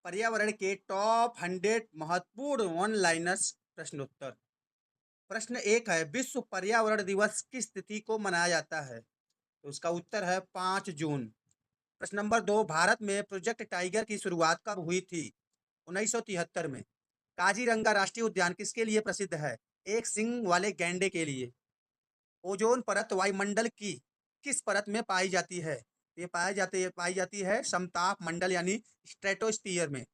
पर्यावरण के टॉप 100 महत्वपूर्ण वन लाइनर्स प्रश्नोत्तर। प्रश्न एक है, विश्व पर्यावरण दिवस किस तिथि को मनाया जाता है? तो उसका उत्तर है 5 जून। प्रश्न नंबर दो, भारत में प्रोजेक्ट टाइगर की शुरुआत कब हुई थी? 1973 में। काजीरंगा राष्ट्रीय उद्यान किसके लिए प्रसिद्ध है? एक सिंग वाले गैंडे के लिए। ओजोन परत वायुमंडल की किस परत में पाई जाती है? ये पाई जाती है समताप मंडल यानी स्ट्रेटोस्फियर में।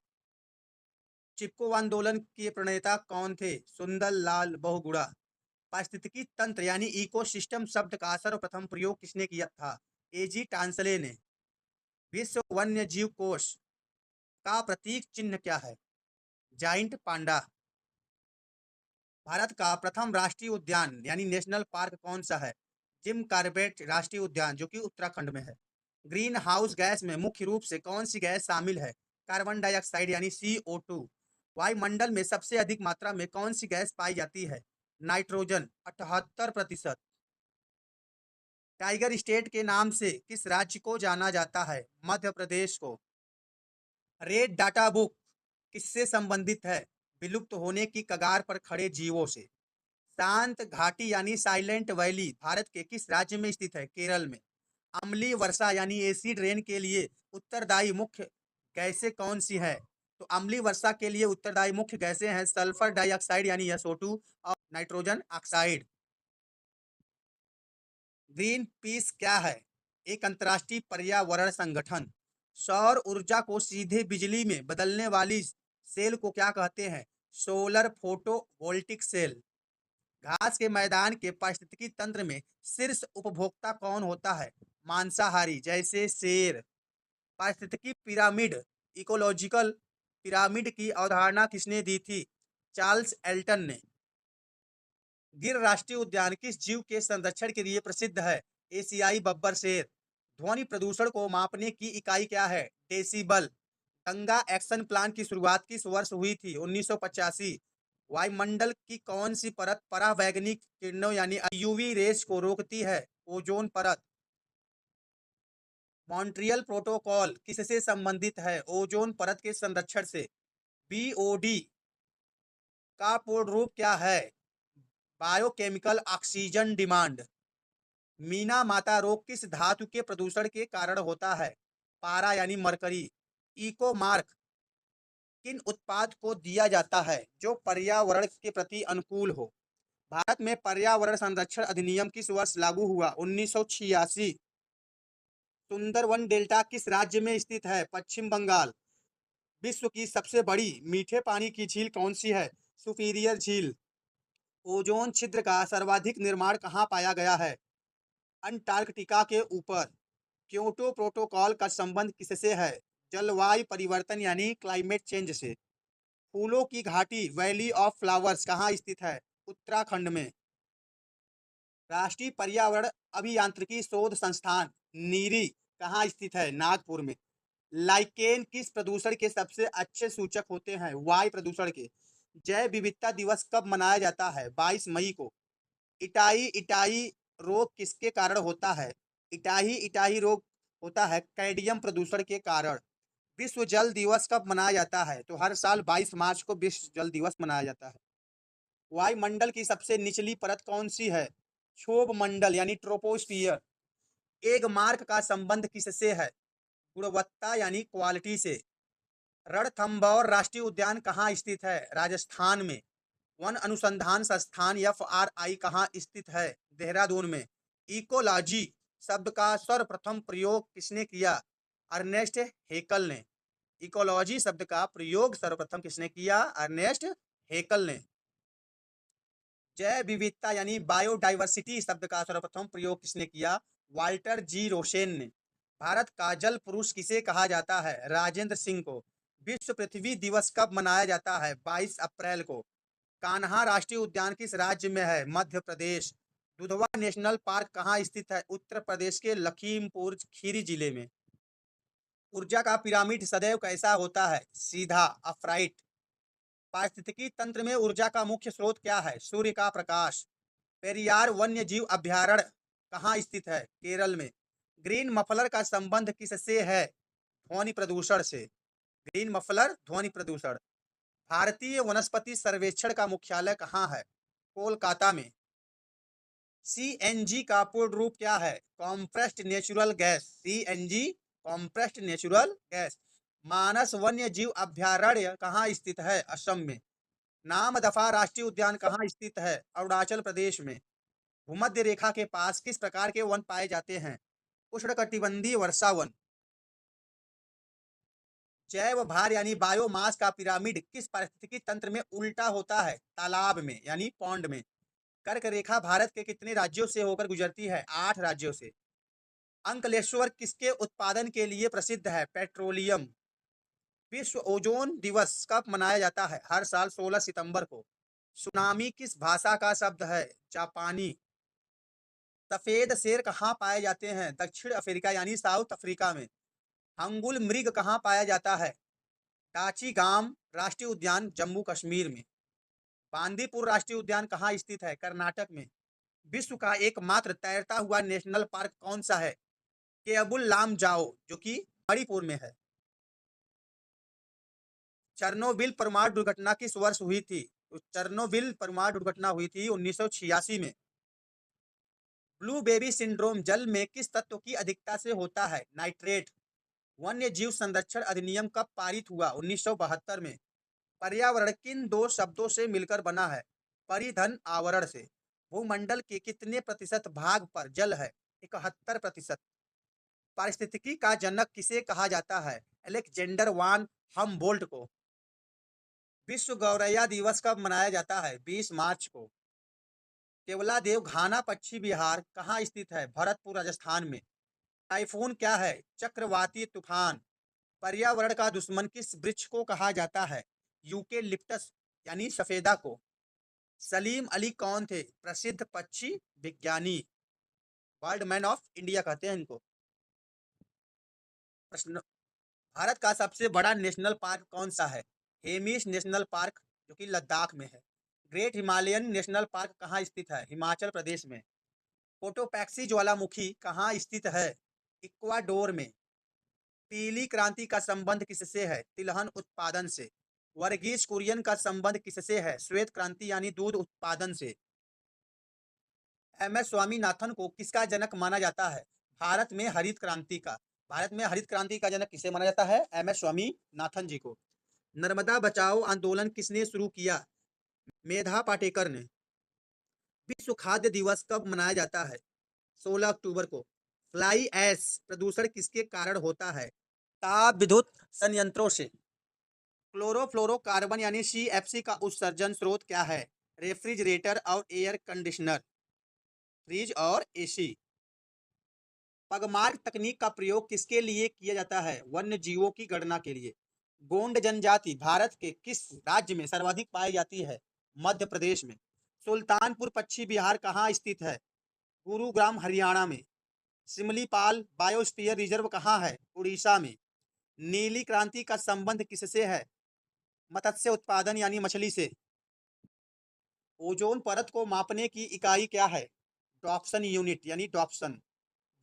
चिपको आंदोलन के प्रणेता कौन थे? सुंदर लाल बहुगुणा। पारिस्थितिकी तंत्र यानी इकोसिस्टम शब्द का सर्वप्रथम प्रयोग किसने किया था? एजी टांसले ने। विश्व वन्य जीव कोष का प्रतीक चिन्ह क्या है? Giant panda. भारत का प्रथम राष्ट्रीय उद्यान यानी नेशनल पार्क कौन सा है? जिम कार्बेट राष्ट्रीय उद्यान जो कि उत्तराखंड में है। ग्रीन हाउस गैस में मुख्य रूप से कौन सी गैस शामिल है? कार्बन डाइऑक्साइड यानी CO2। वायुमंडल में सबसे अधिक मात्रा में कौन सी गैस पाई जाती है? नाइट्रोजन 78%। टाइगर स्टेट के नाम से किस राज्य को जाना जाता है? मध्य प्रदेश को। रेड डाटा बुक किससे संबंधित है? विलुप्त होने की कगार पर खड़े जीवों से। शांत घाटी यानी साइलेंट वैली भारत के किस राज्य में स्थित है? केरल में। अम्लीय वर्षा यानी एसिड रेन के लिए उत्तरदायी मुख्य गैसें कौन सी है? तो अम्लीय वर्षा के लिए उत्तरदायी मुख्य गैसें हैं सल्फर डाइऑक्साइड यानी SO2 और नाइट्रोजन ऑक्साइड। ग्रीन पीस क्या है? एक अंतर्राष्ट्रीय पर्यावरण संगठन। सौर ऊर्जा को सीधे बिजली में बदलने वाली सेल को क्या कहते हैं? Solar photovoltaic cell. घास के मैदान के पारिस्थितिकी तंत्र में शीर्ष उपभोक्ता कौन होता है? मांसाहारी जैसे शेर। पारिस्थितिकी पिरामिड इकोलॉजिकल पिरामिड की अवधारणा किसने दी थी? चार्ल्स एल्टन ने। गिर राष्ट्रीय उद्यान किस जीव के संरक्षण के लिए प्रसिद्ध है? एशियाई बब्बर शेर। ध्वनि प्रदूषण को मापने की इकाई क्या है? डेसिबल। गंगा एक्शन प्लान की शुरुआत किस वर्ष हुई थी? 1985। वायुमंडल की कौन सी परत परावैंगनिक किरणों यानी UV रेस को रोकती है? ओजोन परत। मॉन्ट्रियल प्रोटोकॉल किससे संबंधित है? ओजोन परत के संरक्षण से। BOD का पूर्ण रूप क्या है? Biochemical oxygen demand. मीना माता रोग किस धातु के प्रदूषण के कारण होता है? पारा यानी मरकरी। इको मार्क किन उत्पाद को दिया जाता है जो पर्यावरण के प्रति अनुकूल हो? भारत में पर्यावरण संरक्षण अधिनियम किस वर्ष लागू हुआ? 1986। सुंदरवन डेल्टा किस राज्य में स्थित है? पश्चिम बंगाल। विश्व की सबसे बड़ी मीठे पानी की झील कौन सी है? सुपीरियर झील। ओजोन छिद्र का सर्वाधिक निर्माण कहाँ पाया गया है? अंटार्कटिका के ऊपर। क्योटो प्रोटोकॉल का संबंध किससे है? जलवायु परिवर्तन यानी क्लाइमेट चेंज से। फूलों की घाटी वैली ऑफ फ्लावर्स कहाँ स्थित है? उत्तराखंड में। राष्ट्रीय पर्यावरण अभियांत्रिकी शोध संस्थान नीरी कहाँ स्थित है? नागपुर में। लाइकेन किस प्रदूषण के सबसे अच्छे सूचक होते हैं? वायु प्रदूषण के। जैव विविधता दिवस कब मनाया जाता है? 22 मई को। इटाई इटाई रोग किसके कारण होता है? इटाही इटाही रोग होता है कैडियम प्रदूषण के कारण। विश्व जल दिवस कब मनाया जाता है? तो हर साल 22 मार्च को विश्व जल दिवस मनाया जाता है। वायुमंडल की सबसे निचली परत कौन सी है? क्षोभ मंडल यानी ट्रोपोस्फियर। एक मार्क का संबंध किससे है? गुणवत्ता यानी क्वालिटी से। रणथंभौर राष्ट्रीय उद्यान कहाँ स्थित है? राजस्थान में। वन अनुसंधान संस्थान FRI कहाँ स्थित है? देहरादून में। इकोलॉजी शब्द का सर्वप्रथम प्रयोग किसने किया? अर्नेस्ट हेकल ने। इकोलॉजी शब्द का प्रयोग सर्वप्रथम किसने किया? अर्नेस्ट हेकल ने। जैव विविधता यानी बायोडाइवर्सिटी शब्द का सर्वप्रथम प्रयोग किसने किया? वाल्टर जी रोसेन ने। भारत का जल पुरुष किसे कहा जाता है? राजेंद्र सिंह को। विश्व पृथ्वी दिवस कब मनाया जाता है? 22 अप्रैल को। कान्हा राष्ट्रीय उद्यान किस राज्य में है? मध्य प्रदेश। दुधवा नेशनल पार्क कहाँ स्थित है? उत्तर प्रदेश के लखीमपुर खीरी जिले में। ऊर्जा का पिरामिड सदैव कैसा होता है? सीधा अफ्राइट। पारिस्थितिकी तंत्र में ऊर्जा का मुख्य स्रोत क्या है? सूर्य का प्रकाश। पेरियार वन्य जीव अभ्यारण्य कहाँ स्थित है? केरल में। ग्रीन मफलर का संबंध किससे है? ध्वनि प्रदूषण से। ग्रीन मफलर ध्वनि प्रदूषण। भारतीय वनस्पति सर्वेक्षण का मुख्यालय कहाँ है? कोलकाता में। सीएनजी का पूर्ण रूप क्या है? Compressed natural gas. CNG compressed natural gas. Manas वन्य जीव अभ्यारण्य कहाँ स्थित है? असम में। नामदफा राष्ट्रीय उद्यान कहाँ स्थित है? अरुणाचल प्रदेश में। भूमध्य रेखा के पास किस प्रकार के वन पाए जाते हैं? उष्णकटिबंधीय वर्षा वन। जैव भार यानी बायोमास का पिरामिड किस पारिस्थितिकी तंत्र में उल्टा होता है? तालाब में यानी पॉन्ड में। कर्क रेखा भारत के कितने राज्यों से होकर गुजरती है? 8 राज्यों से। अंकलेश्वर किसके उत्पादन के लिए प्रसिद्ध है? पेट्रोलियम। विश्व ओजोन दिवस कब मनाया जाता है? हर साल 16 सितंबर को। सुनामी किस भाषा का शब्द है? जापानी। सफेद शेर कहाँ पाए जाते हैं? दक्षिण अफ्रीका यानी साउथ अफ्रीका में। हंगुल मृग कहाँ पाया जाता है? काचीगाम राष्ट्रीय उद्यान जम्मू कश्मीर में। बांदीपुर राष्ट्रीय उद्यान कहाँ स्थित है? कर्नाटक में। विश्व का एकमात्र तैरता हुआ नेशनल पार्क कौन सा है? केबुल लामजाओ जो कि मणिपुर में है। चेरनोबिल परमाणु दुर्घटना किस वर्ष हुई थी? तो चेरनोबिल परमाणु दुर्घटना हुई थी 1986 में। ब्लू बेबी सिंड्रोम जल में किस तत्व की अधिकता से होता है? नाइट्रेट। वन्य जीव संरक्षण अधिनियम कब पारित हुआ? 1972 में। पर्यावरण किन दो शब्दों से मिलकर बना है? परिधन आवरण से। भूमंडल के कितने प्रतिशत भाग पर जल है? 71%। पारिस्थितिकी का जनक किसे कहा जाता है? अलेक्जेंडर वान हमबोल्ट को। विश्व गौरैया दिवस कब मनाया जाता है? 20 मार्च को। केवलादेव घाना पक्षी विहार कहाँ स्थित है? भरतपुर राजस्थान में। टाइफून क्या है? चक्रवाती तूफान। पर्यावरण का दुश्मन किस वृक्ष को कहा जाता है? यूकेलिप्टस यानी सफेदा को। सलीम अली कौन थे? प्रसिद्ध पक्षी विज्ञानी। वर्ल्ड मैन ऑफ इंडिया कहते हैं इनको। प्रश्न, भारत का सबसे बड़ा नेशनल पार्क कौन सा है? हेमिस नेशनल पार्क जो कि लद्दाख में है। ग्रेट हिमालयन नेशनल पार्क कहाँ स्थित है? हिमाचल प्रदेश में। कोटोपैक्सी ज्वालामुखी कहाँ स्थित है? इक्वाडोर में। पीली क्रांति का संबंध किससे है? तिलहन उत्पादन से। वर्गीज कुरियन का संबंध किससे है? श्वेत क्रांति यानी दूध उत्पादन से। एम एस स्वामीनाथन को किसका जनक माना जाता है? भारत में हरित क्रांति का। भारत में हरित क्रांति का जनक किसे माना जाता है? एम एस स्वामीनाथन जी को। नर्मदा बचाओ आंदोलन किसने शुरू किया? मेधा पाटेकर ने। विश्व खाद्य दिवस कब मनाया जाता है? 16 अक्टूबर को। फ्लाई ऐश प्रदूषण किसके कारण होता है? ताप विद्युत संयंत्रों से। क्लोरोफ्लोरोकार्बन यानी CFC का उत्सर्जन स्रोत क्या है? रेफ्रिजरेटर और एयर कंडीशनर। फ्रिज और एसी। पगमार्क तकनीक का प्रयोग किसके लिए किया जाता है? वन्य जीवों की गणना के लिए। गोंड जनजाति भारत के किस राज्य में सर्वाधिक पाई जाती है? मध्य प्रदेश में। सुल्तानपुर पक्षी विहार कहाँ स्थित है? गुरुग्राम हरियाणा में। सिमलीपाल बायोस्फीयर रिजर्व कहाँ है? उड़ीसा में। नीली क्रांति का संबंध किससे है? मत्स्य उत्पादन यानी मछली से। ओजोन परत को मापने की इकाई क्या है? डॉप्सन यूनिट यानी डॉप्सन।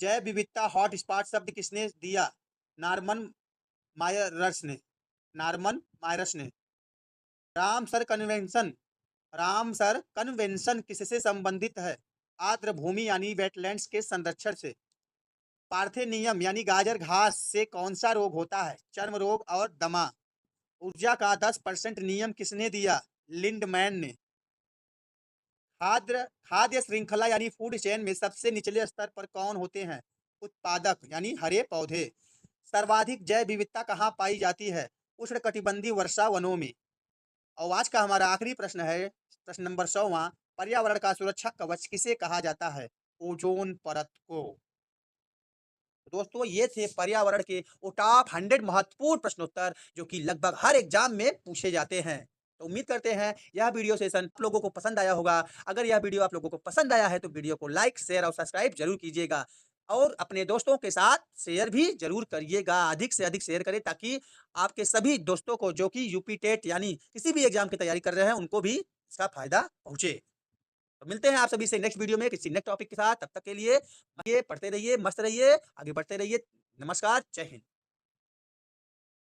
जैव विविधता हॉटस्पॉट शब्द किसने दिया? नॉर्मन मायरस ने। नॉर्मन मायरस ने। Ramsar convention. रामसर कन्वेंशन किससे संबंधित है? आर्द्र भूमि यानी वेटलैंड्स के संरक्षण से। पार्थेनियम यानी गाजर घास से कौन सा रोग होता है? चर्म रोग और दमा। ऊर्जा का 10% नियम किसने दिया? लिंडमैन ने। खाद्य खाद्य श्रृंखला यानी फूड चेन में सबसे निचले स्तर पर कौन होते हैं? उत्पादक यानी हरे पौधे। सर्वाधिक जैव विविधता कहाँ पाई जाती है? उष्णकटिबंधीय वर्षा वनों में। और आज का हमारा आखिरी प्रश्न है, प्रश्न नंबर 100वां। पर्यावरण का सुरक्षा कवच किसे कहा जाता है? ओजोन परत को। दोस्तों ये थे पर्यावरण के वो टॉप 100 महत्वपूर्ण प्रश्नोत्तर जो कि लगभग हर एग्जाम में पूछे जाते हैं। तो उम्मीद करते हैं यह वीडियो सेशन आप लोगों को पसंद आया होगा। अगर यह वीडियो आप लोगों को पसंद आया है तो वीडियो को लाइक शेयर और सब्सक्राइब जरूर कीजिएगा और अपने दोस्तों के साथ शेयर भी जरूर करिएगा। अधिक से अधिक शेयर करें ताकि आपके सभी दोस्तों को जो कि यूपी टेट यानी किसी भी एग्जाम की तैयारी कर रहे हैं उनको भी इसका फायदा पहुंचे। तो मिलते हैं आप सभी से नेक्स्ट वीडियो में किसी नेक्स्ट टॉपिक के साथ। तब तक के लिए पढ़ते रहिए, मस्त रहिए, आगे बढ़ते रहिए। नमस्कार, जय हिंद।